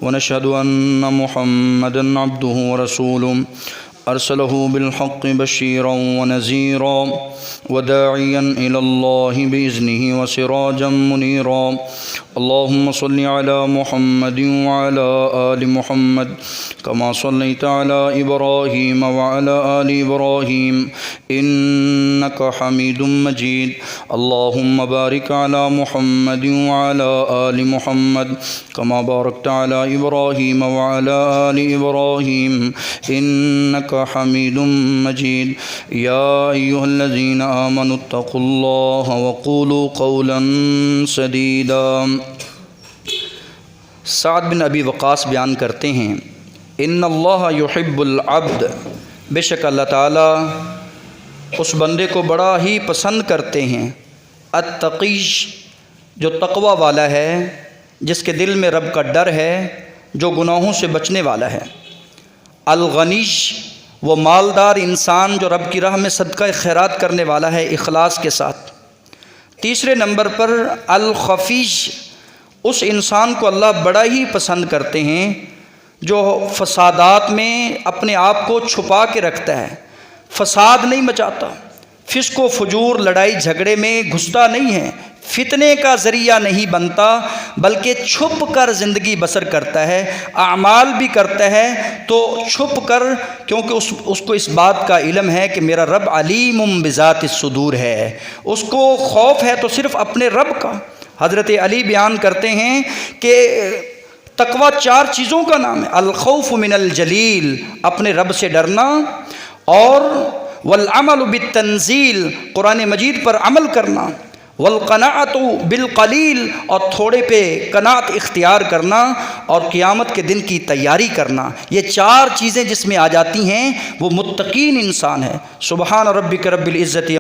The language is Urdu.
ونشهد أن محمدًا عبده ورسوله أرسله بالحق بشيرا ونذيرا وداعيا إلى الله بإذنه وسراجا منيرا. اللهم صل على محمد وعلى آل محمد كما صليت على إبراهيم وعلى آل إبراهيم إنك حميد مجيد. اللهم بارك على محمد وعلى آل محمد كما باركت على إبراهيم وعلى آل إبراهيم إنك حميد مجيد. يا أيها الذين آمنوا اتقوا الله وقولوا قولا سديدا. سعد بن ابی وقاص بیان کرتے ہیں ان اللہ یحب العبد، بے شک اللہ تعالیٰ اس بندے کو بڑا ہی پسند کرتے ہیں، التقیش، جو تقوی والا ہے، جس کے دل میں رب کا ڈر ہے، جو گناہوں سے بچنے والا ہے. الغنیش، وہ مالدار انسان جو رب کی راہ میں صدقہ خیرات کرنے والا ہے اخلاص کے ساتھ. تیسرے نمبر پر الخفیش، اس انسان کو اللہ بڑا ہی پسند کرتے ہیں جو فسادات میں اپنے آپ کو چھپا کے رکھتا ہے، فساد نہیں مچاتا، فسق و فجور لڑائی جھگڑے میں گھستا نہیں ہے، فتنے کا ذریعہ نہیں بنتا، بلکہ چھپ کر زندگی بسر کرتا ہے، اعمال بھی کرتا ہے تو چھپ کر، کیونکہ اس کو اس بات کا علم ہے کہ میرا رب علیم بذات الصدور ہے، اس کو خوف ہے تو صرف اپنے رب کا. حضرت علی بیان کرتے ہیں کہ تقوی 4 چیزوں کا نام ہے. الخوف من الجلیل، اپنے رب سے ڈرنا، اور والعمل بالتنزیل، قرآن مجید پر عمل کرنا، والقناعت بالقلیل، اور تھوڑے پہ قناعت اختیار کرنا، اور قیامت کے دن کی تیاری کرنا. یہ 4 چیزیں جس میں آ جاتی ہیں وہ متقین انسان ہے. سبحان ربک رب العزت